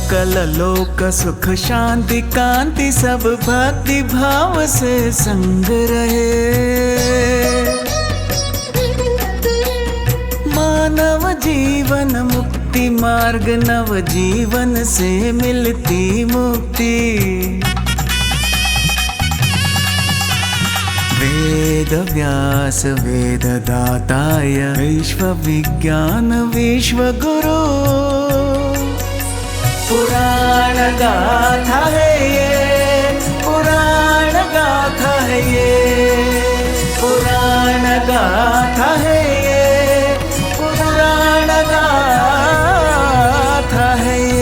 सकल लोक सुख शांति कांति सब भक्ति भाव से संग रहे। मानव जीवन मुक्ति मार्ग नव जीवन से मिलती मुक्ति। वेद व्यास वेददाताय विश्व विज्ञान विश्व गुरु। पुराण गाथा है ये, पुराण गाथा है ये, पुराण गाथा है ये, पुराण गाथा है ये।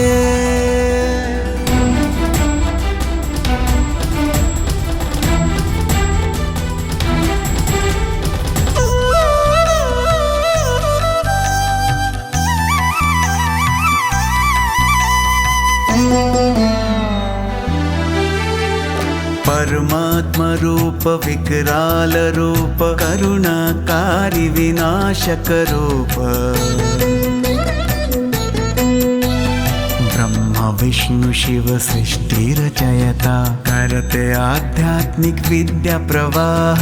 परमात्मा रूप विकराल रूप करुणाकारी विनाशक रूप। ब्रह्मा विष्णु शिव सृष्टि रचयता करते आध्यात्मिक विद्या प्रवाह।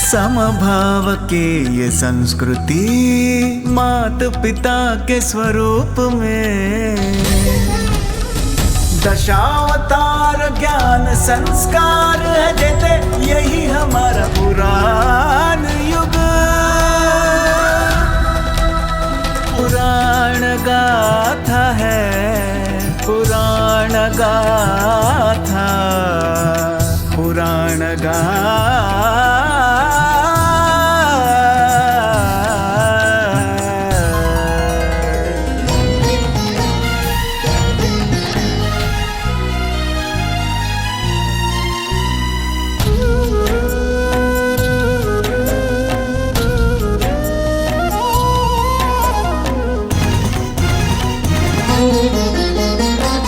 समभाव के ये संस्कृति मात पिता के स्वरूप में। दशावतार ज्ञान संस्कार है देते यही हमारा पुराण युग। पुराण गाथा है, पुराण गाथा, पुराण गाथा।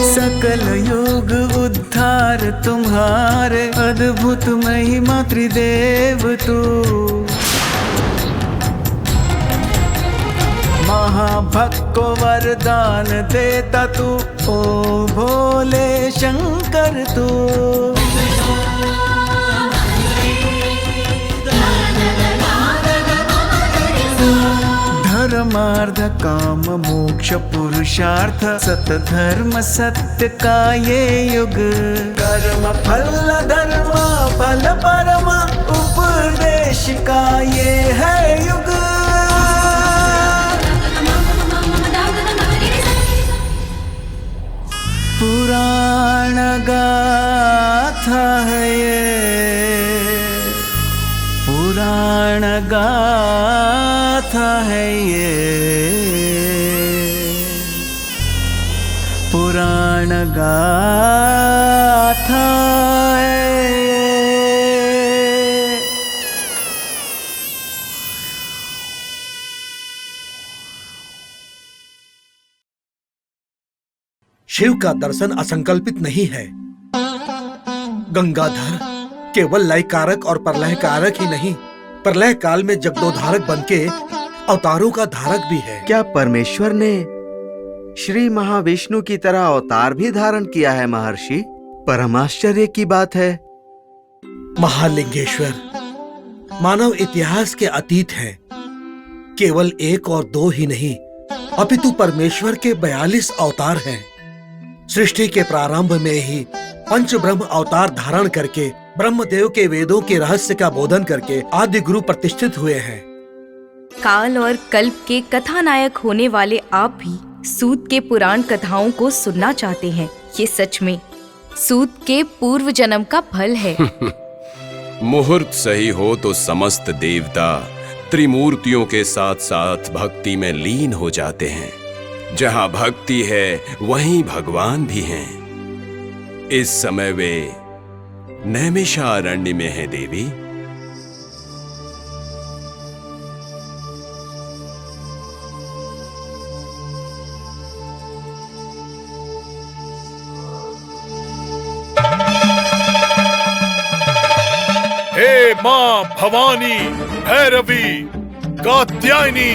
सकल योग उद्धार तुम्हारे अद्भुत महिमा त्रिदेव तू। महाभक्त को वरदान देता तू, ओ भोले शंकर तू। धर्मार्थ काम मोक्ष पुरुषार्थ सत धर्म सत्य का ये युग। कर्म फल धर्म फल परम उपदेश का ये है युग। पुराण गाथा है ये, पुराण गाथा है ये, पुराण गाथा है ये। शिव का दर्शन असंकल्पित नहीं है। गंगाधर केवल लय कारक और प्रलय कारक ही नहीं, प्रलय काल में जगदोधारक बनके अवतारों का धारक भी है। क्या परमेश्वर ने श्री महाविष्णु की तरह अवतार भी धारण किया है महर्षि? परम आश्चर्य की बात है। महालिंगेश्वर मानव इतिहास के अतीत है। केवल एक और दो ही नहीं, अपितु परमेश्वर के 42 अवतार हैं। सृष्टि के प्रारंभ में ही पंच ब्रह्म अवतार धारण करके ब्रह्मदेव के वेदों के रहस्य का बोधन करके आदि गुरु प्रतिष्ठित हुए हैं। काल और कल्प के कथानायक होने वाले आप भी सूत के पुराण कथाओं को सुनना चाहते हैं। ये सच में सूत के पूर्व जन्म का फल है। मुहूर्त सही हो तो समस्त देवता त्रिमूर्तियों के साथ साथ भक्ति में लीन हो जाते हैं। जहाँ भक्ति है वहीं भगवान भी हैं। इस समय वे नैमिषारण्य में है देवी। हे मां भवानी, भैरवी, कात्यायनी,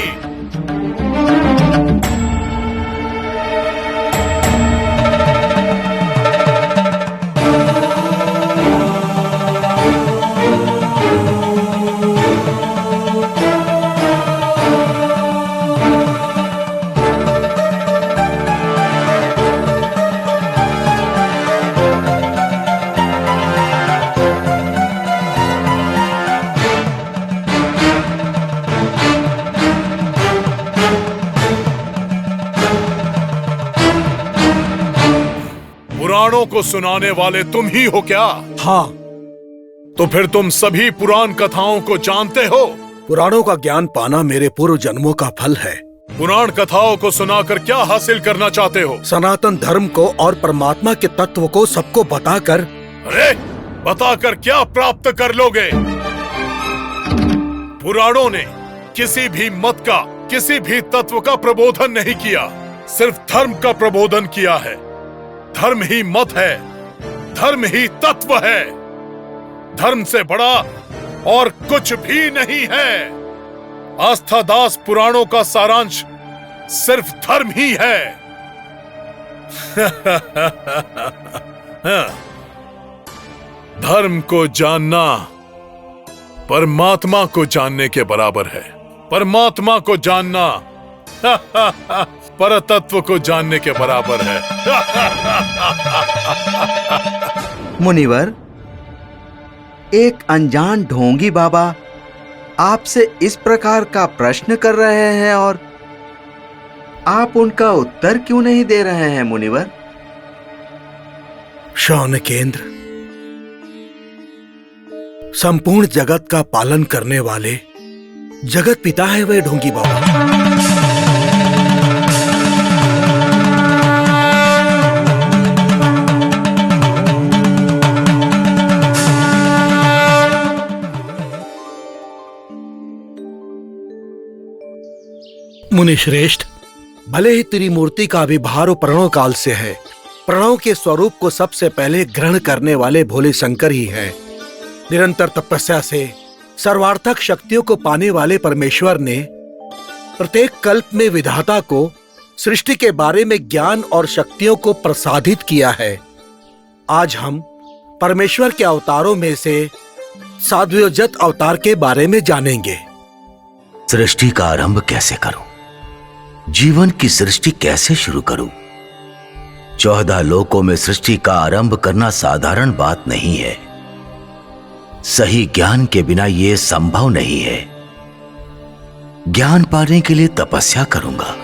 पुराणों को सुनाने वाले तुम ही हो क्या? हाँ, तो फिर तुम सभी पुराण कथाओं को जानते हो? पुराणों का ज्ञान पाना मेरे पूर्व जन्मों का फल है। पुराण कथाओं को सुनाकर क्या हासिल करना चाहते हो? सनातन धर्म को और परमात्मा के तत्व को सबको बताकर। अरे, बताकर क्या प्राप्त कर लोगे? पुराणों ने किसी भी मत का, किसी भी तत्व का प्रबोधन नहीं किया, सिर्फ धर्म का प्रबोधन किया है। धर्म ही मत है, धर्म ही तत्व है। धर्म से बड़ा और कुछ भी नहीं है। आस्था दास पुराणों का सारांश सिर्फ धर्म ही है। धर्म को जानना परमात्मा को जानने के बराबर है। परमात्मा को जानना परतत्व को जानने के बराबर है। मुनिवर, एक अनजान ढोंगी बाबा आपसे इस प्रकार का प्रश्न कर रहे हैं और आप उनका उत्तर क्यों नहीं दे रहे हैं मुनिवर? शौन केंद्र, संपूर्ण जगत का पालन करने वाले जगत पिता है वे ढोंगी बाबा। मुनि श्रेष्ठ, भले ही तेरी मूर्ति का अभिभार प्रणव काल से है, प्रणव के स्वरूप को सबसे पहले ग्रहण करने वाले भोले शंकर ही है। निरंतर तपस्या से सर्वार्थक शक्तियों को पाने वाले परमेश्वर ने प्रत्येक कल्प में विधाता को सृष्टि के बारे में ज्ञान और शक्तियों को प्रसादित किया है। आज हम परमेश्वर के अवतारों में से साद्वयोजत अवतार के बारे में जानेंगे। सृष्टि का आरंभ कैसे करूं? जीवन की सृष्टि कैसे शुरू करूं? 14 लोकों में सृष्टि का आरंभ करना साधारण बात नहीं है। सही ज्ञान के बिना यह संभव नहीं है। ज्ञान पाने के लिए तपस्या करूंगा।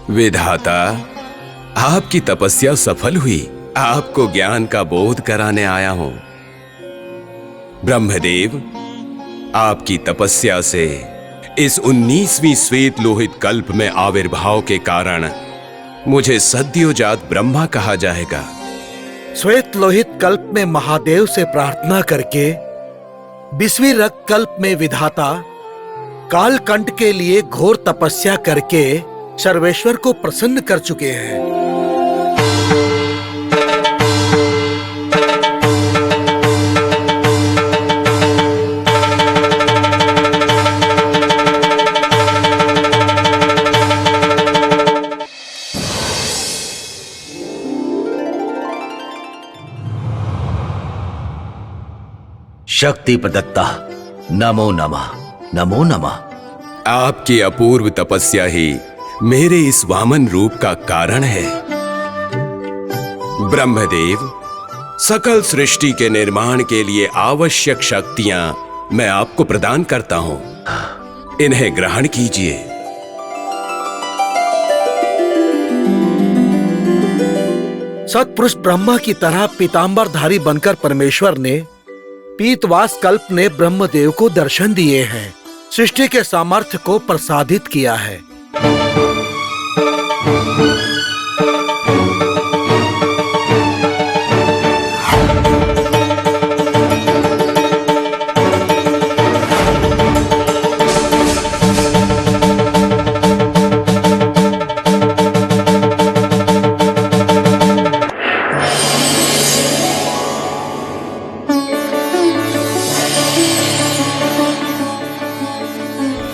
विधाता, आपकी तपस्या सफल हुई। आपको ज्ञान का बोध कराने आया हूं। ब्रह्मदेव, आपकी तपस्या से इस 19वीं श्वेत लोहित कल्प में आविर्भाव के कारण मुझे सद्योजात ब्रह्मा कहा जाएगा। श्वेत लोहित कल्प में महादेव से प्रार्थना करके 20वीं रक्त कल्प में विधाता कालकंठ के लिए घोर तपस्या करके सर्वेश्वर को प्रसन्न कर चुके हैं। शक्ति प्रदत्ता, नमो नमः, नमो नमः। आपकी अपूर्व तपस्या ही मेरे इस वामन रूप का कारण है। ब्रह्मदेव, सकल सृष्टि के निर्माण के लिए आवश्यक शक्तियां मैं आपको प्रदान करता हूं। इन्हें ग्रहण कीजिए। सत्पुरुष ब्रह्मा की तरह पीतांबरधारी बनकर परमेश्वर ने पीतवास कल्प ने ब्रह्मदेव को दर्शन दिए हैं, सृष्टि के सामर्थ्य को प्रसादित किया है।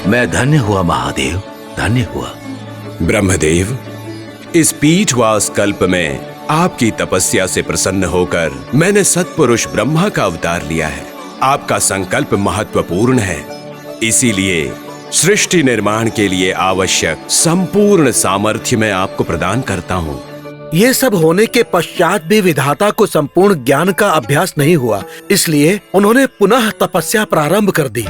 मैं मैं धन्य हुआ महादेव, धन्य हुआ। ब्रह्मदेव, इस पीठवास कल्प में आपकी तपस्या से प्रसन्न होकर मैंने सत्पुरुष ब्रह्मा का अवतार लिया है। आपका संकल्प महत्वपूर्ण है, इसीलिए सृष्टि निर्माण के लिए आवश्यक संपूर्ण सामर्थ्य मैं आपको प्रदान करता हूँ। ये सब होने के पश्चात भी विधाता को संपूर्ण ज्ञान का अभ्यास नहीं हुआ, इसलिए उन्होंने पुनः तपस्या प्रारंभ कर दी।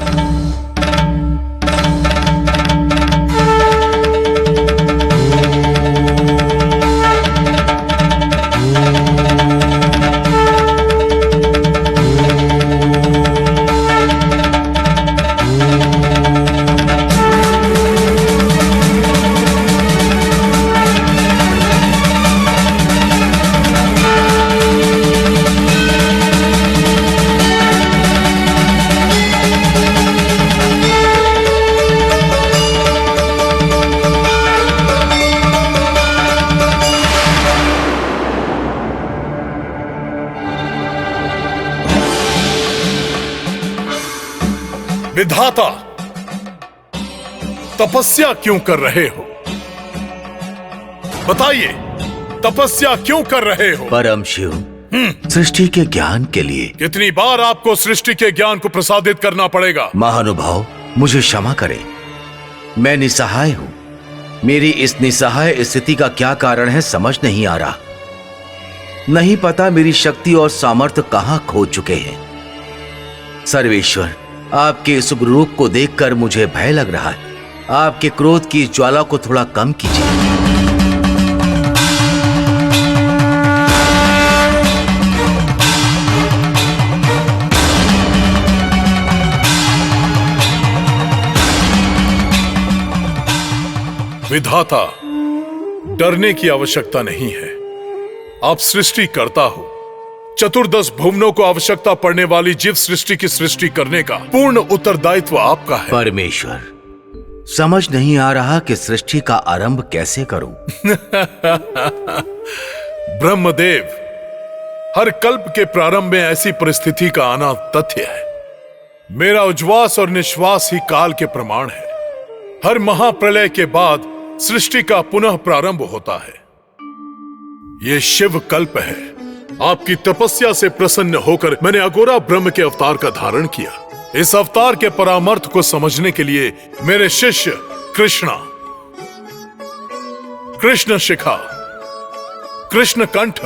विधाता, तपस्या क्यों कर रहे हो? बताइए, तपस्या क्यों कर रहे हो? परम शिव, सृष्टि के ज्ञान के लिए। कितनी बार आपको सृष्टि के ज्ञान को प्रसादित करना पड़ेगा? महानुभाव, मुझे क्षमा करें, मैं निसहाय हूं। मेरी इस निसहाय स्थिति का क्या कारण है समझ नहीं आ रहा। नहीं पता मेरी शक्ति और सामर्थ्य कहां खो चुके हैं। सर्वेश्वर, आपके इस रूप को देखकर मुझे भय लग रहा है। आपके क्रोध की ज्वाला को थोड़ा कम कीजिए। विधाता, डरने की आवश्यकता नहीं है। आप सृष्टि करता हो। चतुर्दश भुवनों को आवश्यकता पड़ने वाली जीव सृष्टि की सृष्टि करने का पूर्ण उत्तरदायित्व आपका है। परमेश्वर, समझ नहीं आ रहा कि सृष्टि का आरंभ कैसे करूं। ब्रह्मदेव, हर कल्प के प्रारंभ में ऐसी परिस्थिति का आना तथ्य है। मेरा उज्वास और निश्वास ही काल के प्रमाण है। हर महाप्रलय के बाद सृष्टि का पुनः प्रारंभ होता है। यह शिव कल्प है। आपकी तपस्या से प्रसन्न होकर मैंने अघोरा ब्रह्म के अवतार का धारण किया। इस अवतार के परामर्थ को समझने के लिए मेरे शिष्य कृष्ण शिखा, कृष्ण कंठ,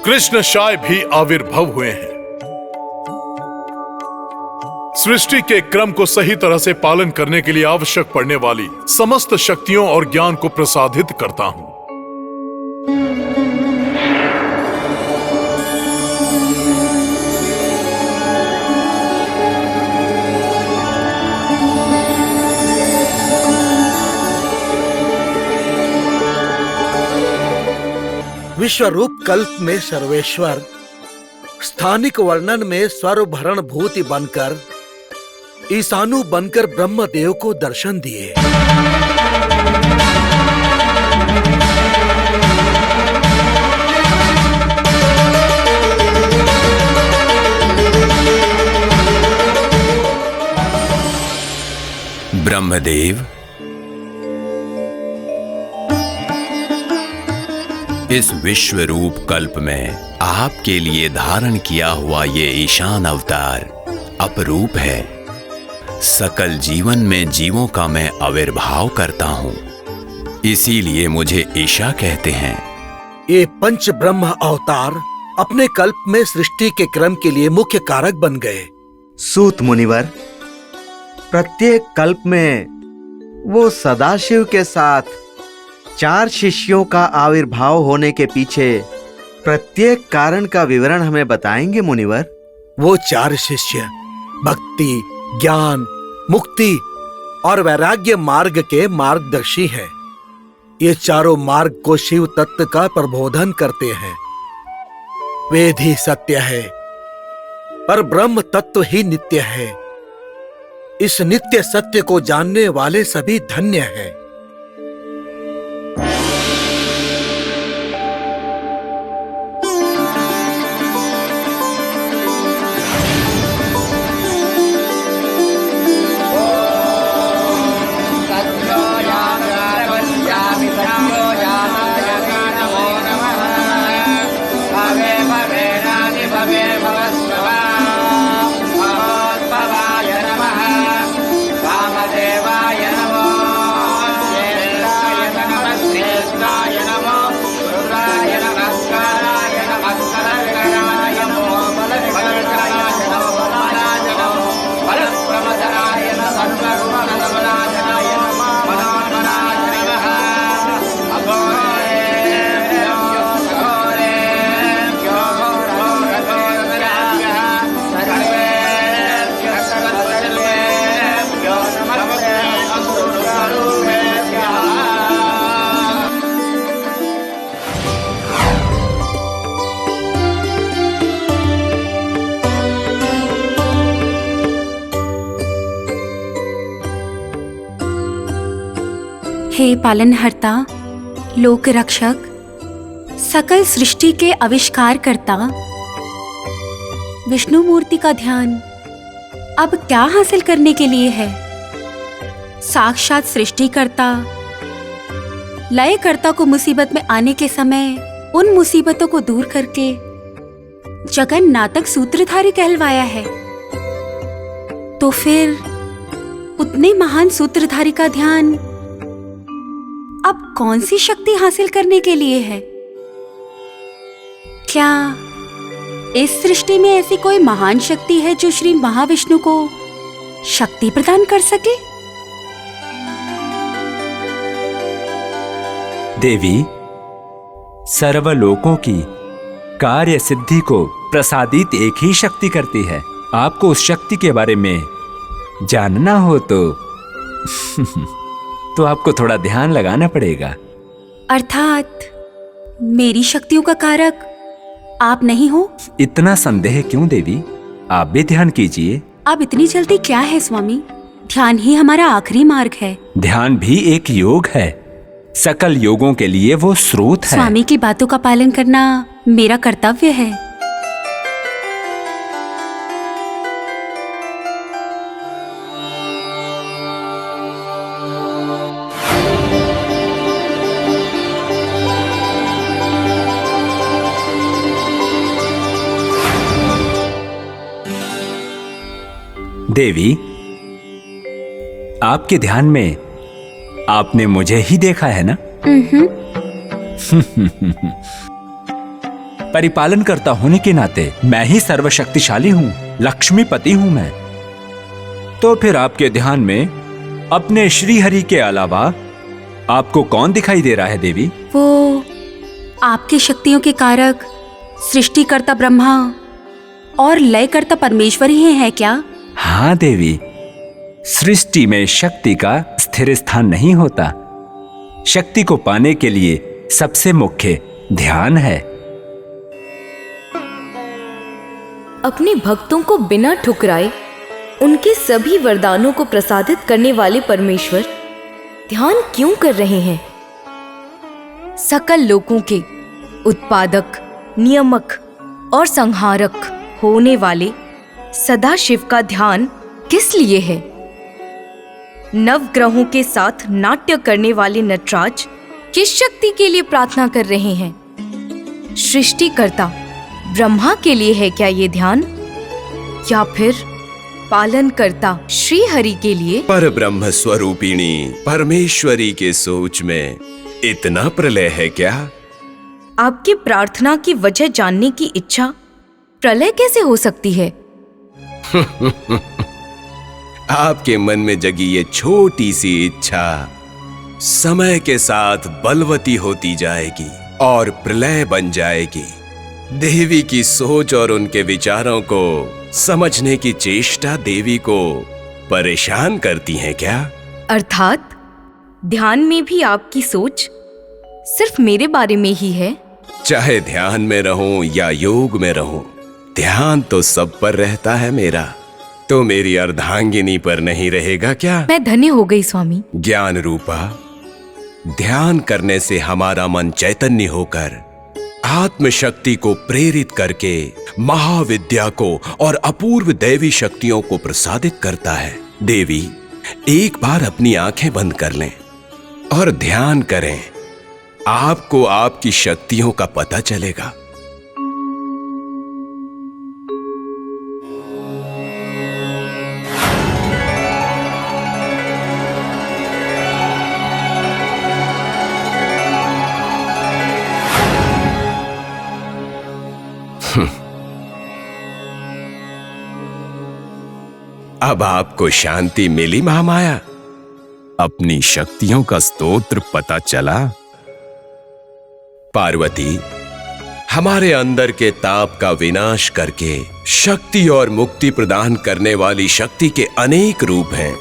कृष्ण शाय भी आविर्भव हुए हैं। सृष्टि के क्रम को सही तरह से पालन करने के लिए आवश्यक पड़ने वाली समस्त शक्तियों और ज्ञान को प्रसादित करता हूं। विश्वरूप कल्प में सर्वेश्वर स्थानिक वर्णन में सर्वभरण भूति बनकर ईशानु बनकर ब्रह्मदेव को दर्शन दिए। ब्रह्मदेव, इस विश्व रूप कल्प में आपके लिए धारण किया हुआ ये ईशान अवतार अपरूप है। सकल जीवन में जीवों का मैं आविर्भाव करता हूँ, इसीलिए मुझे ईशा कहते हैं। ये पंच ब्रह्म अवतार अपने कल्प में सृष्टि के क्रम के लिए मुख्य कारक बन गए। सूत मुनिवर, प्रत्येक कल्प में वो सदाशिव के साथ 4 शिष्यों का आविर्भाव होने के पीछे प्रत्येक कारण का विवरण हमें बताएंगे मुनिवर? वो 4 शिष्य भक्ति, ज्ञान, मुक्ति और वैराग्य मार्ग के मार्गदर्शी हैं। ये चारों मार्ग को शिव तत्व का प्रबोधन करते हैं। वेद ही सत्य है, पर ब्रह्म तत्व ही नित्य है। इस नित्य सत्य को जानने वाले सभी धन्य हैं। हे पालनहर्ता, लोक रक्षक, सकल सृष्टि के आविष्कार करता, विष्णु मूर्ति का ध्यान अब क्या हासिल करने के लिए है? साक्षात सृष्टिकर्ता, लयकर्ता को मुसीबत में आने के समय उन मुसीबतों को दूर करके जगन्नाथक सूत्रधारी कहलवाया है। तो फिर उतने महान सूत्रधारी का ध्यान अब कौन सी शक्ति हासिल करने के लिए है? क्या इस सृष्टि में ऐसी कोई महान शक्ति है जो श्री महाविष्णु को शक्ति प्रदान कर सके? देवी, सर्वलोकों की कार्य सिद्धि को प्रसादित एक ही शक्ति करती है। आपको उस शक्ति के बारे में जानना हो तो आपको थोड़ा ध्यान लगाना पड़ेगा। अर्थात मेरी शक्तियों का कारक आप नहीं हो? इतना संदेह क्यों देवी? आप भी ध्यान कीजिए। अब इतनी जल्दी क्या है स्वामी? ध्यान ही हमारा आखिरी मार्ग है। ध्यान भी एक योग है, सकल योगों के लिए वो स्रोत है। स्वामी की बातों का पालन करना मेरा कर्तव्य है। देवी, आपके ध्यान में आपने मुझे ही देखा है ना? परिपालन होने के नाते मैं ही सर्वशक्तिशाली हूं, लक्ष्मीपति हूं मैं। तो फिर आपके ध्यान में अपने श्रीहरि के अलावा आपको कौन दिखाई दे रहा है देवी? वो आपकी शक्तियों के कारक सृष्टिकर्ता ब्रह्मा और लयकर्ता परमेश्वर ही हैं क्या? हाँ देवी, सृष्टि में शक्ति का स्थिर स्थान नहीं होता। शक्ति को पाने के लिए सबसे मुख्य ध्यान है। अपने भक्तों को बिना ठुकराए उनके सभी वरदानों को प्रसादित करने वाले परमेश्वर ध्यान क्यों कर रहे हैं? सकल लोकों के उत्पादक, नियामक और संहारक होने वाले सदाशिव का ध्यान किस लिए है? नवग्रहों के साथ नाट्य करने वाले नटराज किस शक्ति के लिए प्रार्थना कर रहे हैं? सृष्टिकर्ता ब्रह्मा के लिए है क्या ये ध्यान, या फिर पालनकर्ता श्री हरि के लिए? पर ब्रह्म स्वरूपिणी परमेश्वरी के सोच में इतना प्रलय है क्या? आपकी प्रार्थना की वजह जानने की इच्छा प्रलय कैसे हो सकती है? आपके मन में जगी ये छोटी सी इच्छा समय के साथ बलवती होती जाएगी और प्रलय बन जाएगी। देवी की सोच और उनके विचारों को समझने की चेष्टा देवी को परेशान करती है क्या? अर्थात ध्यान में भी आपकी सोच सिर्फ मेरे बारे में ही है? चाहे ध्यान में रहूं या योग में रहूं, ध्यान तो सब पर रहता है मेरा। तो मेरी अर्धांगिनी पर नहीं रहेगा क्या? मैं धन्य हो गई स्वामी। ज्ञान रूपा, ध्यान करने से हमारा मन चैतन्य होकर आत्मशक्ति को प्रेरित करके महाविद्या को और अपूर्व दैवी शक्तियों को प्रसादित करता है। देवी, एक बार अपनी आंखें बंद कर लें और ध्यान करें, आपको आपकी शक्तियों का पता चलेगा। अब आपको शांति मिली महामाया? अपनी शक्तियों का स्तोत्र पता चला? पार्वती, हमारे अंदर के ताप का विनाश करके शक्ति और मुक्ति प्रदान करने वाली शक्ति के अनेक रूप हैं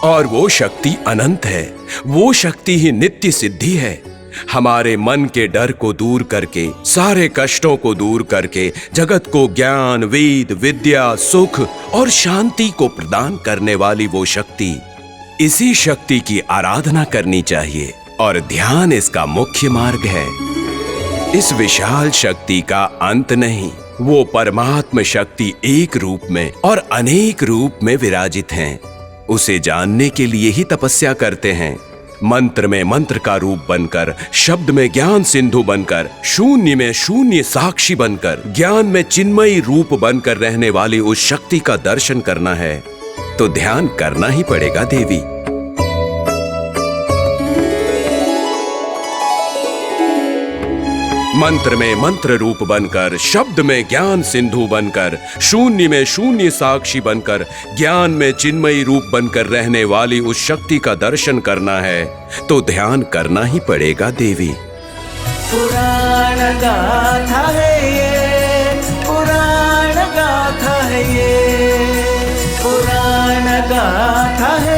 और वो शक्ति अनंत है। वो शक्ति ही नित्य सिद्धि है। हमारे मन के डर को दूर करके, सारे कष्टों को दूर करके जगत को ज्ञान, वेद, विद्या, सुख और शांति को प्रदान करने वाली वो शक्ति इसी शक्ति की आराधना करनी चाहिए और ध्यान इसका मुख्य मार्ग है। इस विशाल शक्ति का अंत नहीं। वो परमात्म शक्ति एक रूप में और अनेक रूप में विराजित हैं। उसे जानने के लिए ही तपस्या करते हैं। मंत्र में मंत्र का रूप बनकर, शब्द में ज्ञान सिंधु बनकर, शून्य में शून्य साक्षी बनकर, ज्ञान में चिन्मयी रूप बनकर रहने वाली उस शक्ति का दर्शन करना है तो ध्यान करना ही पड़ेगा देवी। मंत्र में मंत्र रूप बनकर, शब्द में ज्ञान सिंधु बनकर, शून्य में शून्य साक्षी बनकर, ज्ञान में चिन्मयी रूप बनकर रहने वाली उस शक्ति का दर्शन करना है तो ध्यान करना ही पड़ेगा देवी। पुराण गाथा है ये, पुराण गाथा है ये, पुराण गाथा है